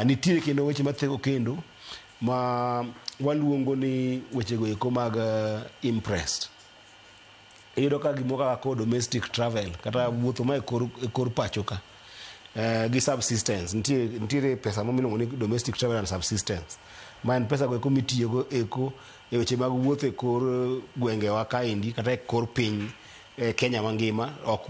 Nitie kendo weche mathego kendo ma waluongo ni weche go eko mag impressed. Iyudo ka gimo kaka domestic travel kata wuotho ma e kor pacho ka gi subsistence. Nitiere pesa miluongo ni domestic travel and subsistence, ma en pesa go eko mitiyogo eko e weche mag wuotho e kor gwengewa kaendi kata e kor piny Kenya mangima, ok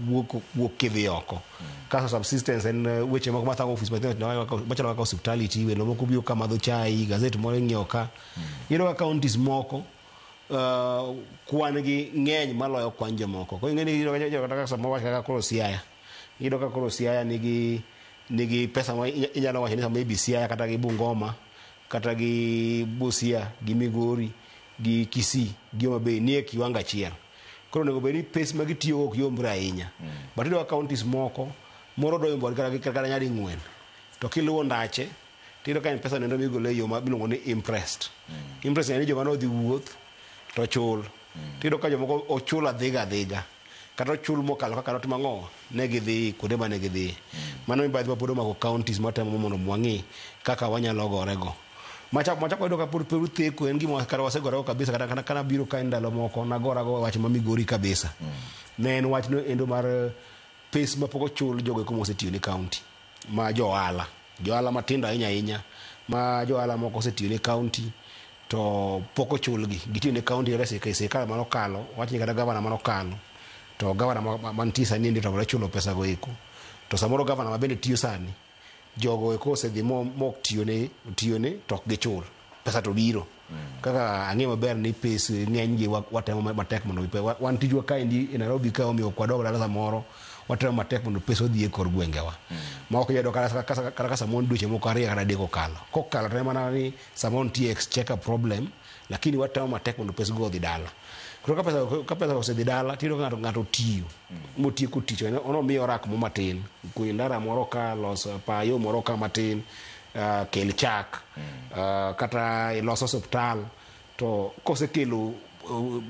wuok kidhi oko. Kaso subsistence en weche moko mathago office machalo kaka hospitality, welo moko biro ka madho chai, gazet moro ing'iewo ka. Iyudo ka counties moko kwan gi ng'eny maloyo kwan jomoko. Koro ing'eni iyudo kaka samoro wach kaka koro Siaya. Iyudo ka koro Siaya nigi pesa ma inyalo wacho ni maybe Siaya kata gi Bungoma kata gi Busia gi Migori gi Kisii gi Homa Bay nie kiwango achiel. Koro onego bed ni pes ma gitiyogo ok yombre ahinya. But iyudo ka counties moko moro doyombo kata nyadi 4. To kiluwo ndache tiyudo ka en pesa nendo migolo e yo ma biluongo ni impressed. Impressed en joma nodhi wuoth to chul. Tiyudo ka jomoko ochul adhiga kata ochul mokalo kaka not mang'o ne gidhi kuonde mane gidhi. Mano mibadhi ma pod omako counties matemo mondo mwang'i kaka wanyalo gorego. Machako yudo ka pod theko en gima kata wasegorego kabisa. Kata kana biro ka ndalo moko nagorago wach ma Migori kabisa. Ne en wach no endo mar pes ma pok ochul jogo eko mosetiyo ni county ma johala matindo ahinya ma johala moko osetiyo ni county to pok ochulgi. Gitiyo ni county sirikal manokalo, wach ni kata gavana manokalo, to gavana mantie sani ndi to chulo pesa go eko. To samoro gavana ma bende tiyo sani, jogo eko osedhi mok tiyone to ok gichul pesa to biro. Kaka ang'e maber ni pes ng'eny gi watemo matek mondo wan tijwa kaendi e Nairobi ka omiyo kwadog dala samoro watemo matek mondo pes odhi e kor gwengewa. Ma ok yado kata samoro dweche moko 2 kata 3 kokalo. Kokalo to mana ni samoro nitie exchequer problem, lakini watemo matek mondo pes go odhi dala. Koro ka pesa osedhi dala tiyudo ka ng'ato tiyo motieko tich, ono miyo rak mo matin, kunyo ndara moro ka, los payo moro ka matin, kel chak, kata iloso hospital. To kosekelo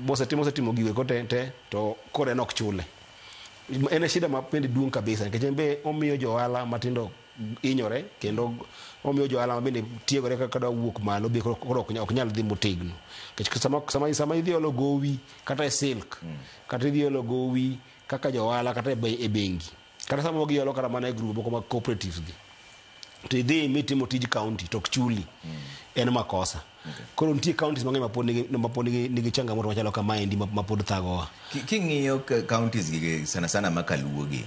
mosetimo gigo te to kore en ok chule. En shida ma bende duong' kabisa, nikech be omiyo johala matindo inyore, kendo omiyo johala ma bende tiegore kaka wuok malo be koro ok nyal dhi motegno. Nikech sama idhi olo gowi kata e silk, kata idhi olo gowi kaka johala kata e bengi, kata sama giolo kata mana e grup moko mag cooperatives gi, to idhi mitimo tij county to ok chuli, en makosa. Koro nitie counties mang'eny ma pod nigi changamoto machalo kama endi ma pod thagowa. King'iyo counties gi sana makaluwo gi,